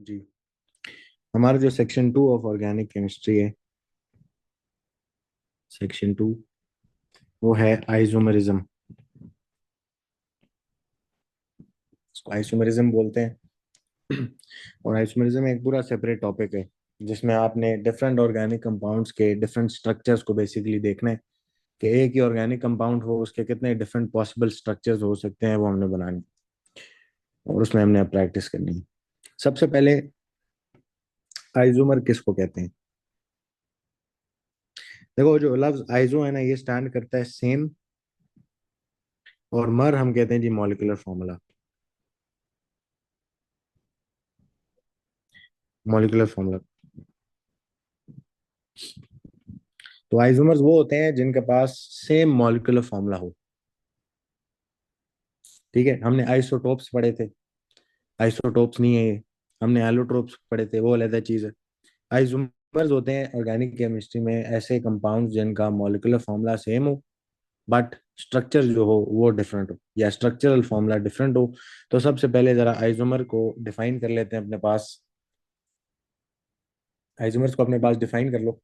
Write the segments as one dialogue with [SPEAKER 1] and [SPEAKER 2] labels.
[SPEAKER 1] जी, हमारा जो section 2 of organic chemistry है, सेक्शन 2, वो है आइसोमरिज्म। इसको आइसोमरिज्म बोलते हैं। और आइसोमरिज्म एक पूरा सेपरेट टॉपिक है जिसमें आपने डिफरेंट ऑर्गेनिक कंपाउंड्स के डिफरेंट स्ट्रक्चर्स को बेसिकली देखना है कि एक ही ऑर्गेनिक कंपाउंड हो उसके कितने डिफरेंट पॉसिबल स्ट्रक्चर्स हो सकते हैं, वो हमने बनाने और उसमें हमने प्रैक्टिस करनी है। सबसे पहले आइसोमर किसको कहते हैं? देखो, जो लफ्ज आइसो है ना, ये स्टैंड करता है सेम, और मर हम कहते हैं जी मॉलिक्यूलर फॉर्मूला। Molecular formula. तो आइसोमर्स वो होते हैं जिनके पास सेम मॉलिक्यूलर फॉर्मूला हो। ठीक है, हमने आइसोटोप्स पढ़े थे, आइसोटोप्स नहीं है ये। हमने एलोट्रोप्स पढ़े थे, वो अलग चीज है। आइसोमर्स होते हैं ऑर्गेनिक केमिस्ट्री में ऐसे कंपाउंड्स जिनका मॉलिक्यूलर फॉर्मूला सेम हो, बट स्ट्रक्चर जो हो वो डिफरेंट हो, या स्ट्रक्चरल फॉर्मूला डिफरेंट हो। तो सबसे पहले जरा आइसोमर को डिफाइन कर लेते हैं अपने पास। आइसोमर्स को अपने पास डिफाइन कर लो।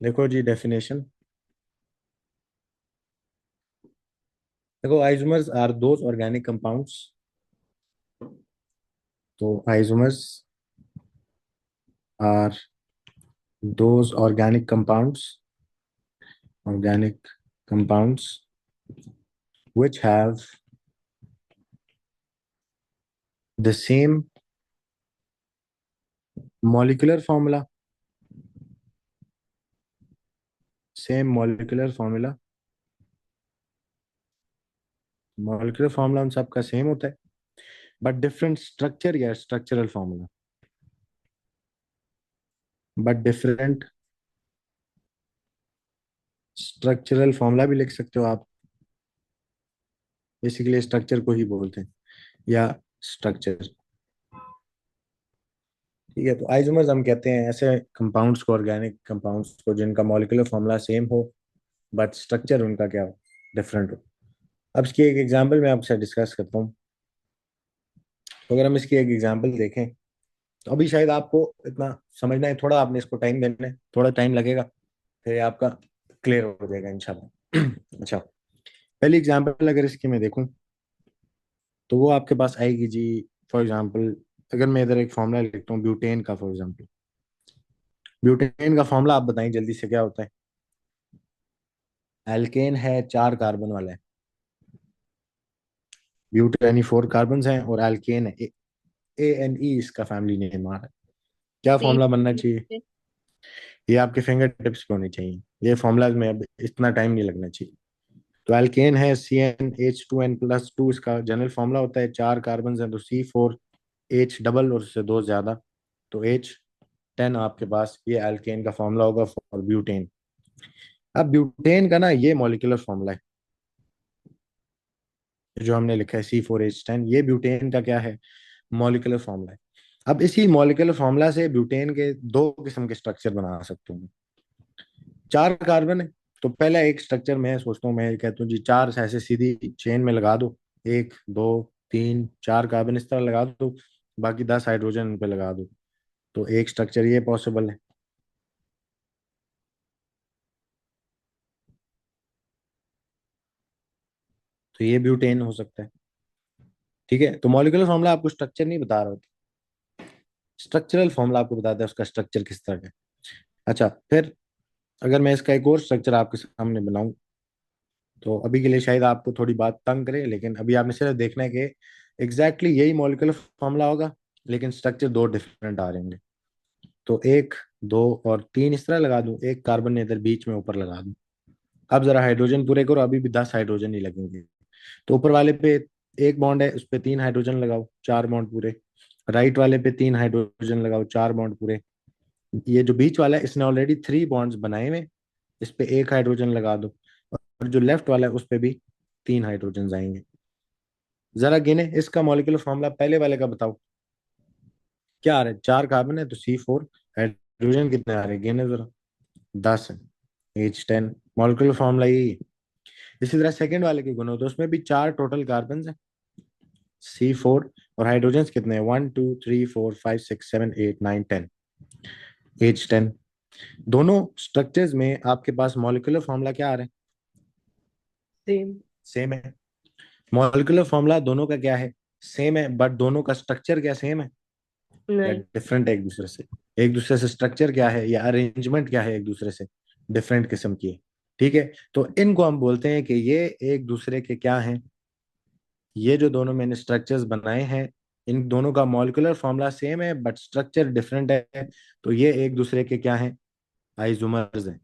[SPEAKER 1] देखो जी, डेफिनेशन। देखो, isomers are those organic compounds. तो isomers are those organic compounds which have the same molecular formula, same molecular formula। molecular formula उन सबका सेम होता है, बट डिफरेंट स्ट्रक्चर या structural formula. But different structural formula भी लिख सकते हो आप। बेसिकली स्ट्रक्चर को ही बोलते हैं, या स्ट्रक्चर। ठीक है, तो आइसोमर्स हम कहते हैं ऐसे कंपाउंड्स को, ऑर्गेनिक कंपाउंड्स को, जिनका मॉलिक्यूलर फॉर्मूला सेम हो बट स्ट्रक्चर उनका क्या हो, डिफरेंट हो। अब इसकी एक एग्जांपल मैं आपसे डिस्कस करता हूँ। तो अगर हम इसकी एक एग्जांपल देखें, तो अभी शायद आपको इतना समझना है, थोड़ा आपने इसको टाइम देना है, थोड़ा टाइम लगेगा, फिर ये आपका क्लियर हो जाएगा इंशाल्लाह। अच्छा, पहली एग्जांपल अगर इसकी मैं देखूं, तो वो आपके पास आएगी जी। फॉर एग्जांपल, अगर मैं इधर एक फॉर्मूला लिखता हूँ ब्यूटेन का, फॉर एग्जांपल, ब्यूटेन का फॉर्मूला आप बताएं जल्दी से क्या होता है? एल्केन है, 4 कार्बन वाला है। ब्यूटेन 4 कार्बन हैं, और एल्केन है, ANE इसका फैमिली नेम आ रहा है। क्या
[SPEAKER 2] पेज
[SPEAKER 1] फॉर्मूला बनना
[SPEAKER 2] पे।
[SPEAKER 1] चाहिए? ये आपके फिंगर टिप्स पे होनी चाहिए, ये फॉर्मूला में अब इतना टाइम नहीं लगना चाहिए। तो एल्केन है CnH2n+2, इसका जनरल फॉर्मूला होता है। 4 कार्बन हैं तो C4H डबल, और उससे दो ज्यादा तो H10 आपके पास, ये एल्केन का फॉर्मूला होगा फॉर ब्यूटेन। अब ब्यूटेन का ना ये मॉलिक्यूलर फॉर्मूला है जो हमने लिखा है C4H10, ये ब्यूटेन का क्या है, मॉलिक्यूलर फॉर्मूला है। अब इसी मॉलिक्यूलर फॉर्मूला से ब्यूटेन के दो किस्म के स्ट्रक्चर बना सकते हूँ। 4 कार्बन है, तो पहला एक स्ट्रक्चर मैं सोचता हूँ, मैं कहता हूँ जी, चार ऐसे सीधी चेन में लगा दो, 1 2 3 4 कार्बन इस तरह लगा दो, बाकी 10 हाइड्रोजन उन पे लगा दो। तो एक स्ट्रक्चर ये पॉसिबल है। तो ये ब्यूटेन हो सकता है। ठीक है, तो मॉलिक्यूलर फॉर्मूला आपको स्ट्रक्चर नहीं बता रहा होता, स्ट्रक्चरल फॉर्मूला आपको बताता है उसका स्ट्रक्चर किस तरह का है। अच्छा, फिर अगर मैं इसका एक और स्ट्रक्चर आपके सामने बनाऊं, तो अभी के लिए शायद आपको थोड़ी बात तंग करे, लेकिन अभी आपने सिर्फ देखना है कि एग्जैक्टली यही मॉलिक्यूलर फॉर्मूला होगा, लेकिन स्ट्रक्चर दो डिफरेंट आ रहे होंगे। तो 1 2 और 3 इस तरह लगा दूं, 1 कार्बन इधर बीच में ऊपर लगा दूं। अब जरा हाइड्रोजन पूरे करो, अभी भी 10 हाइड्रोजन ही लगेंगे। तो ऊपर वाले पे एक बॉन्ड है, उस पे 3 हाइड्रोजन लगाओ, 4 बॉन्ड पूरे। राइट वाले पे 3 हाइड्रोजन लगाओ, 4 बॉन्ड पूरे। ये जो बीच वाला है, इसने ऑलरेडी 3 बॉन्ड्स बनाए हुए, इस पे 1 हाइड्रोजन लगा दो। और जो लेफ्ट वाला है उस पे भी 3 हाइड्रोजन आएंगे। जरा गिने इसका मॉलिक्यूलर फॉर्मूला पहले वाले का बताओ, क्या आ रहा है? 4 कार्बन है तो C4, हाइड्रोजन कितने आ रहे हैं, गिने जरा। 10 है, H10। मॉलिक्यूलर फॉर्मूला यही है। इसी तरह सेकंड वाले के गुणों, तो उसमें भी 4 टोटल कार्बन है, C4, और हाइड्रोजन कितने हैं? 1 2 3 4 5 6 7 8 9 10, H10। दोनों स्ट्रक्चर्स में आपके पास मॉलिक्यूलर फॉर्मूला क्या आ रहा है?
[SPEAKER 2] सेम।
[SPEAKER 1] सेम है। मॉलिक्यूलर फॉर्मूला दोनों का क्या है? सेम है, बट दोनों का स्ट्रक्चर क्या सेम है या
[SPEAKER 2] नहीं।
[SPEAKER 1] डिफरेंट है एक दूसरे से? एक दूसरे से स्ट्रक्चर क्या है या अरेंजमेंट क्या है एक दूसरे से? डिफरेंट किस्म की है। ठीक है, तो इनको हम बोलते हैं कि ये एक दूसरे के क्या हैं? ये जो दोनों मैंने स्ट्रक्चर्स बनाए हैं, इन दोनों का मॉलिक्यूलर फॉर्मूला सेम है बट स्ट्रक्चर डिफरेंट है, तो ये एक दूसरे के क्या हैं? आइसोमर्स हैं।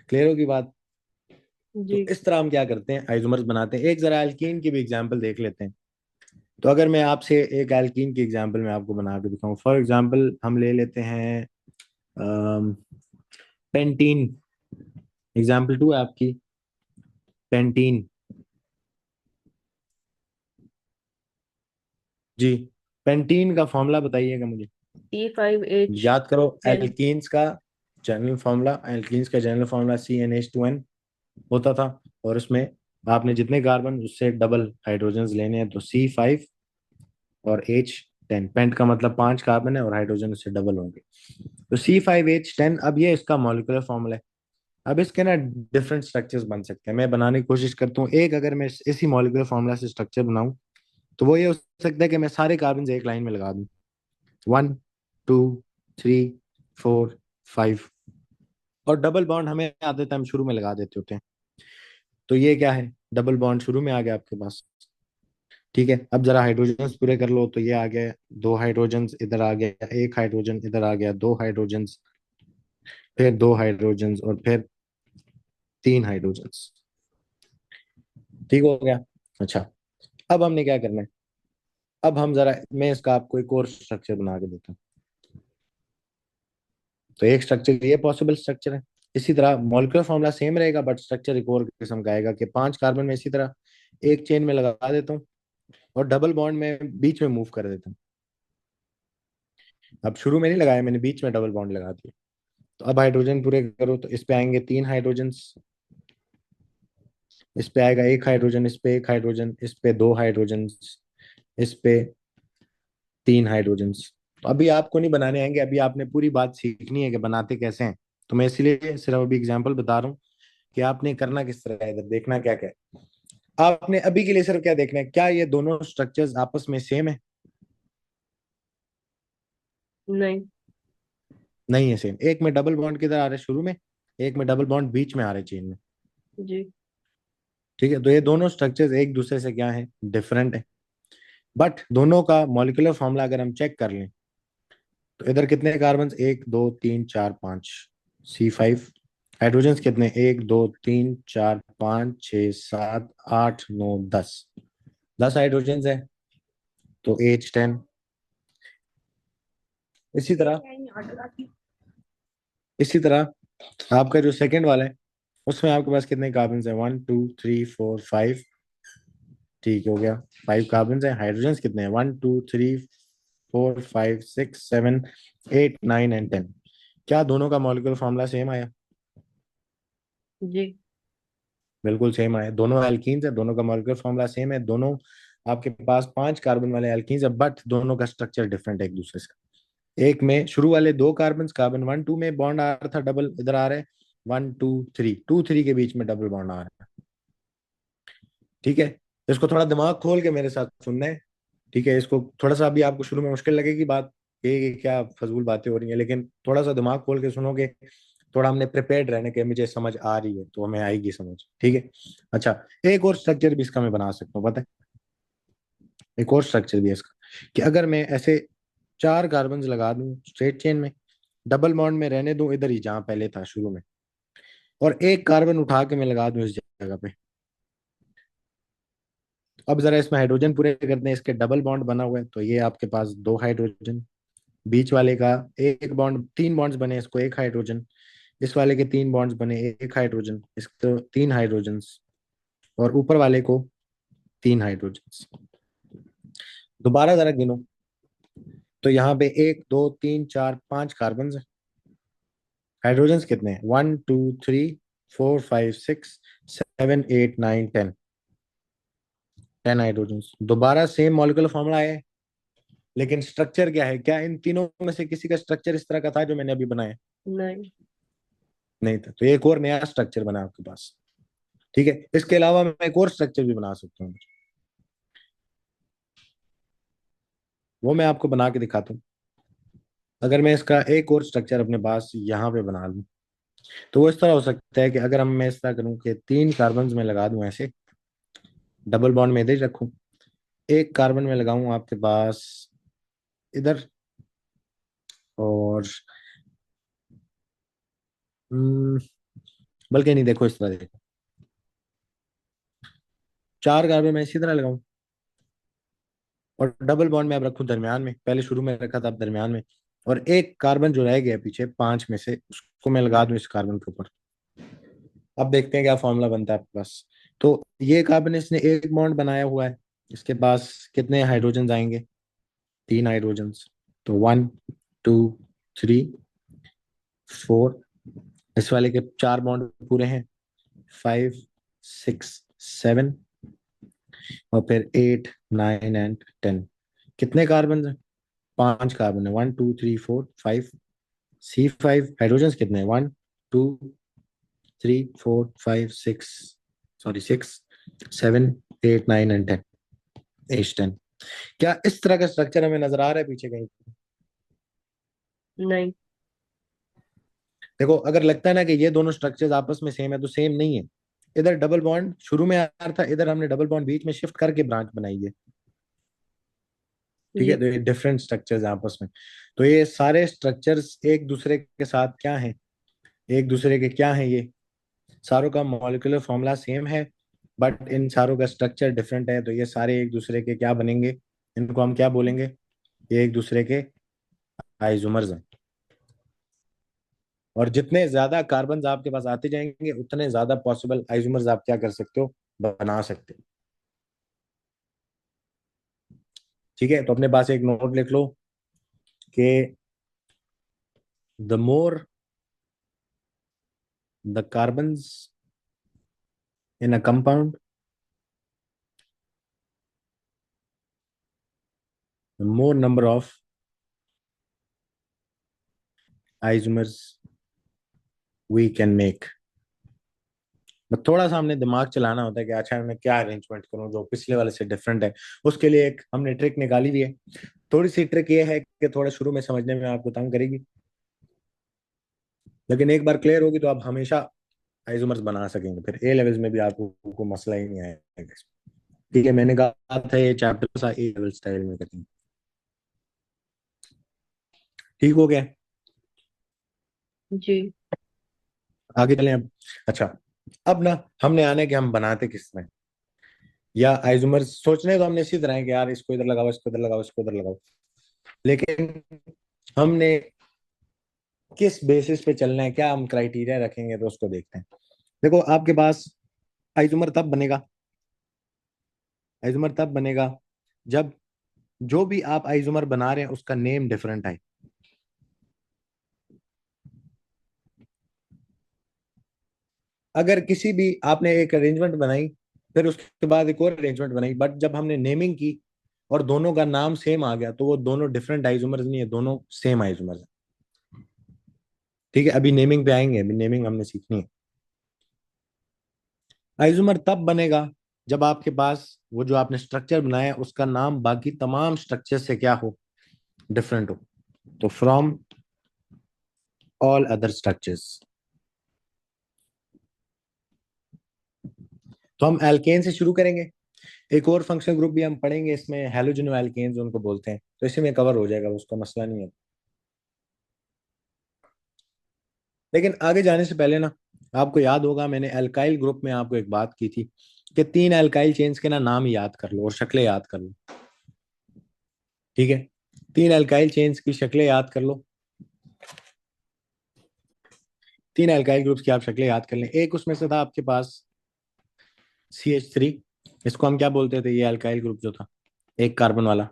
[SPEAKER 1] क्लियर होगी बात? तो
[SPEAKER 2] जी।
[SPEAKER 1] इस तरह हम क्या करते हैं, आइसोमर्स बनाते हैं। एक जरा एल्कीन की भी एग्जांपल देख लेते हैं। तो अगर मैं आपसे एक एल्कीन की एग्जांपल मैं आपको बना के दिखाऊं, फॉर एग्जांपल हम ले लेते हैं पेंटीन। एग्जांपल 2 है आपकी, पेंटीन। जी, पेंटीन का फॉर्मूला बताइएगा मुझे।
[SPEAKER 2] C5H
[SPEAKER 1] याद करो
[SPEAKER 2] 10।
[SPEAKER 1] एल्कीन्स का जनरल फॉर्मूला, एल्कीन्स का जनरल फॉर्मूला CnH2n होता था, और उसमें आपने जितने कार्बन उससे डबल हाइड्रोजन लेने हैं, तो C5 और H10। पेंट का मतलब 5 कार्बन है और हाइड्रोजन उससे डबल होंगे, तो C5H10। अब ये इसका मॉलिक्यूलर फॉर्मूला है। अब इसके ना डिफरेंट स्ट्रक्चर्स बन सकते हैं, मैं बनाने की कोशिश करता हूँ एक। अगर मैं इसी मॉलिक्यूलर फॉर्मूला से स्ट्रक्चर बनाऊं, तो वो ये हो सकता है कि मैं सारे कार्बन एक लाइन में लगा दूं, 1 2 3 4 5, और डबल बॉन्ड हमें आते हम शुरू में लगा देते होते हैं। तो ये क्या है? डबल बॉन्ड शुरू में आ गया आपके पास। ठीक है, अब जरा हाइड्रोजन पूरे कर लो, तो ये आ गया 2 हाइड्रोजन इधर आ गया, 1 हाइड्रोजन इधर आ गया, 2 हाइड्रोजन, फिर 2 हाइड्रोजन, और फिर 3 हाइड्रोजन। ठीक हो गया? अच्छा, अब हमने क्या करना है? अब हम जरा, मैं इसका आपको एक और स्ट्रक्चर बना के देता हूँ। तो एक स्ट्रक्चर ये पॉसिबल स्ट्रक्चर है। इसी तरह मॉलिक्यूलर फॉर्मूला सेम रहेगा बट स्ट्रक्चर एक और किस्म का आएगा कि 5 कार्बन में इसी तरह एक चेन में लगा देता हूँ, और डबल बॉन्ड में बीच में मूव कर देता हूँ। अब शुरू में नहीं लगाया मैंने, बीच में डबल बॉन्ड लगा दिया। तो अब हाइड्रोजन पूरे करो, तो इस पे आएंगे 3 हाइड्रोजन, इस पे आएगा 1 हाइड्रोजन, इस पे 1 हाइड्रोजन, इस पे 2 हाइड्रोजन, इस पे 3 हाइड्रोजन। तो अभी आपको नहीं बनाने आएंगे, अभी आपने पूरी बात सीखनी है कि बनाते कैसे हैं। तो मैं इसीलिए सिर्फ अभी एग्जांपल बता रहा हूँ कि आपने करना किस तरह है, इधर देखना क्या क्या है। आपने अभी के लिए सिर्फ क्या देखना है, क्या ये दोनों स्ट्रक्चर्स आपस में सेम है?
[SPEAKER 2] नहीं।
[SPEAKER 1] नहीं है सेम। एक में डबल बॉन्ड किधर आ रहा है? शुरू में। एक में डबल बॉन्ड बीच में आ रहा है चेन में।
[SPEAKER 2] जी।
[SPEAKER 1] ठीक है, तो ये दोनों स्ट्रक्चर्स एक दूसरे से क्या है? डिफरेंट है। बट दोनों का मॉलिक्यूलर फॉर्मूला अगर हम चेक कर लें, तो इधर कितने कार्बन? 1 2 3 4 5, C5। हाइड्रोजन कितने? 1 2 3 4 5 6 7 8 9 10, 10 हाइड्रोजन है, तो H10। इसी तरह, इसी तरह आपका जो सेकंड वाला है, उसमें आपके पास कितने कार्बन है? 1 2 3 4 5। ठीक हो गया, 5 कार्बन है। हाइड्रोजन कितने हैं? 1 2 3 4 5 6 7 8 9 एंड 10। क्या दोनों का मॉलिक्यूलर फॉर्मूला सेम आया?
[SPEAKER 2] जी।
[SPEAKER 1] बिल्कुल सेम आया। दोनों एल्कीन्स है, दोनों का मॉलिक्यूलर फॉर्मूला सेम है, दोनों आपके पास 5 कार्बन वाले एल्कीन्स है, बट दोनों का स्ट्रक्चर डिफरेंट है एक दूसरे से। एक में शुरू वाले 2 कार्बन, कार्बन 1 2 में बॉन्ड आ रहा था, डबल इधर आ रहा है, 1 2 3 2 3 के बीच में डबल बॉन्ड आ रहा है। ठीक है, तो इसको थोड़ा दिमाग खोल के मेरे साथ सुनना है। ठीक है, इसको थोड़ा सा अभी आपको शुरू में मुश्किल लगेगी बात, ये क्या फजूल बातें हो रही हैं, लेकिन थोड़ा सा दिमाग खोल के सुनोगे, थोड़ा हमने प्रिपेयर्ड रहने के, मुझे समझ आ रही है तो हमें आएगी समझ। ठीक है। अच्छा, एक और स्ट्रक्चर भी इसका मैं बना सकता हूँ, पता है? एक और स्ट्रक्चर भी है इसका, कि अगर मैं ऐसे 4 कार्बन लगा दूं स्ट्रेट चेन में, डबल बॉन्ड में रहने दूं इधर ही जहां पहले था शुरू में, और एक कार्बन उठा के मैं लगा दूं इस जगह पे। अब जरा इसमें हाइड्रोजन पूरे करते हैं, इसके डबल बॉन्ड बना हुआ है, तो ये आपके पास 2 हाइड्रोजन, बीच वाले का एक बॉन्ड, 3 बॉन्ड्स बने, इसको 1 हाइड्रोजन, इस वाले के 3 बॉन्ड्स बने, 1 हाइड्रोजन, इसको 3 हाइड्रोजन, और ऊपर वाले को 3 हाइड्रोजन। दोबारा जरा गिनो, तो यहाँ पे 1 2 3 4 5 कार्बन है। हाइड्रोजन कितने हैं? 1 2 3 4 5 6 7 8 9 10। 10 हाइड्रोजन। दोबारा सेम मॉलिक्यूलर फॉर्मूला है, लेकिन स्ट्रक्चर क्या है? क्या इन तीनों में से किसी का स्ट्रक्चर इस तरह का था जो मैंने अभी बनाया?
[SPEAKER 2] नहीं।
[SPEAKER 1] नहीं था। तो एक और नया स्ट्रक्चर बना आपके पास। ठीक है, इसके अलावा मैं एक और स्ट्रक्चर भी बना सकता हूँ, वो मैं आपको बना के दिखाता हूँ। अगर मैं इसका एक और स्ट्रक्चर अपने पास यहाँ पे बना लूँ, तो वो इस तरह हो सकता है कि अगर हम मैं इस तरह करूँ कि 3 कार्बन में लगा दूं ऐसे, डबल बॉन्ड में इधर ही रखूं, एक कार्बन में लगाऊं आपके पास इधर, और हम्म, बल्कि नहीं, देखो इस तरह देखो, 4 कार्बन में इसी तरह लगाऊं, और डबल बॉन्ड में अब रखूं दरमियान में, पहले शुरू में रखा था अब दरमियान में, और एक कार्बन जो रह गया पीछे 5 में से, उसको मैं लगा दूं इस कार्बन के ऊपर। अब देखते हैं क्या फॉर्मूला बनता है आपके पास। तो ये कार्बन इसने एक बॉन्ड बनाया हुआ है, इसके पास कितने हाइड्रोजन आएंगे? 3 हाइड्रोजन। तो 1 2 3 4, इस वाले के 4 बॉन्ड पूरे हैं, 5 6 7, और फिर 8 9 एंड 10। कितने कार्बन है? 5 कार्बन है, 1 2 3 4 5। C5 हाइड्रोजन कितने हैं? 1 2 3 4 5 6, सॉरी 6 7 8 9 एंड 10, H10। क्या इस तरह का स्ट्रक्चर हमें नजर आ रहा है पीछे कहीं?
[SPEAKER 2] नहीं।
[SPEAKER 1] देखो, अगर लगता है ना कि ये दोनों स्ट्रक्चर्स आपस में सेम है, तो सेम नहीं है। इधर डबल बॉन्ड शुरू में आ रहा था, इधर हमने डबल बॉन्ड बीच में शिफ्ट करके ब्रांच बनाई है। ठीक है,
[SPEAKER 2] जी।
[SPEAKER 1] तो ये डिफरेंट स्ट्रक्चर्स हैं आपस में। तो ये सारे स्ट्रक्चर्स एक दूसरे के साथ क्या हैं? एक दूसरे के क्या हैं ये? सारों का मॉलिक्यूलर फॉर्मूला सेम है, बट इन सारों का स्ट्रक्चर डिफरेंट है। तो ये सारे एक दूसरे के क्या बनेंगे? इनको हम क्या बोलेंगे? ये एक दूसरे के आइसोमर्स हैं। और जितने ज्यादा कार्बन आपके पास आते जाएंगे, उतने ज्यादा पॉसिबल आइसोमर्स आप क्या कर सकते हो? बना सकते हो। ठीक है, तो अपने पास एक नोट लिख लो कि the more the carbons in a compound, the more number of isomers we can make. बस थोड़ा सा हमने दिमाग चलाना होता है कि अच्छा मैं क्या अरेंजमेंट करूं जो पिछले वाले से डिफरेंट है। उसके लिए एक हमने ट्रिक निकाली हुई है। थोड़ी सी ट्रिक ये है कि थोड़ा शुरू में समझने में आपको तंग करेगी, लेकिन एक बार क्लियर होगी तो आप हमेशा आइसोमर्स बना सकेंगे, फिर ए लेवल्स में भी आपको को मसला ही नहीं आएगा। ठीक है, मैंने कहा था ये चैप्टर सा ए लेवल स्टाइल में करेंगे। ठीक हो गया?
[SPEAKER 2] जी।
[SPEAKER 1] आगे चलें अब। अच्छा, अब ना हमने आने के हम बनाते किस में, या आइसोमर्स सोचने तो हमने इसी तरह है कि यार इसको इधर लगाओ, इसको इधर लगाओ, इसको इधर लगाओ, लेकिन हमने किस बेसिस पे चलना है, क्या हम क्राइटेरिया रखेंगे, तो उसको देखते हैं। देखो, आपके पास आइसोमर तब बनेगा, आइसोमर तब बनेगा जब जो भी आप आइसोमर बना रहे हैं उसका नेम डिफरेंट है। अगर किसी भी आपने एक अरेंजमेंट बनाई, फिर उसके बाद एक और अरेंजमेंट बनाई, बट जब हमने नेमिंग की और दोनों का नाम सेम आ गया, तो वो दोनों डिफरेंट आइसोमर्स नहीं है, दोनों सेम आइसोमर्स है। ठीक है, अभी नेमिंग पे आएंगे, अभी नेमिंग हमने सीखनी है। आइसोमर तब बनेगा जब आपके पास वो जो आपने स्ट्रक्चर बनाया है उसका नाम बाकी तमाम स्ट्रक्चर से क्या हो? डिफरेंट हो। तो फ्रॉम ऑल अदर स्ट्रक्चर्स। तो हम एल्केन से शुरू करेंगे। एक और फंक्शनल ग्रुप भी हम पढ़ेंगे इसमें, हेलोजन एल्केन्स उनको बोलते हैं, तो इसी में कवर हो जाएगा, उसका मसला नहीं है। लेकिन आगे जाने से पहले ना, आपको याद होगा मैंने अल्काइल ग्रुप में आपको एक बात की थी कि 3 अल्काइल चेन्स के ना नाम याद कर लो और शक्लें याद कर लो। ठीक है, 3 अल्काइल चेन्स की शक्लें याद कर लो। 3 अल्काइल ग्रुप्स की आप शक्लें याद कर लें। एक उसमें से था आपके पास CH3, इसको हम क्या बोलते थे? ये अल्काइल ग्रुप जो था, एक कार्बन वाला,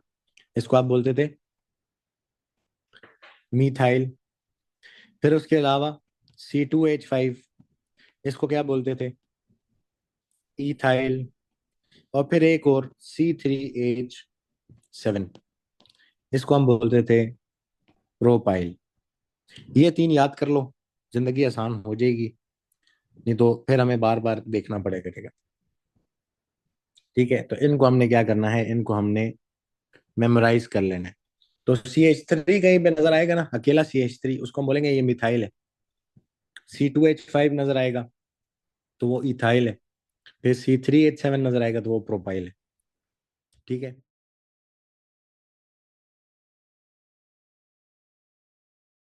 [SPEAKER 1] इसको आप बोलते थे मीथाइल। फिर उसके अलावा C2H5, इसको क्या बोलते थे? इथाइल। और फिर एक और C3H7, इसको हम बोलते थे प्रोपाइल। ये तीन याद कर लो, जिंदगी आसान हो जाएगी, नहीं तो फिर हमें बार बार देखना पड़ेगा। ठीक है, तो इनको हमने क्या करना है, इनको हमने मेमोराइज कर लेना है। तो CH3 कहीं पे नजर आएगा ना, अकेला CH3, उसको हम बोलेंगे ये मिथाइल है। C2H5 नजर आएगा तो वो इथाइल है। फिर C3H7 नजर आएगा तो वो प्रोपाइल है। ठीक है।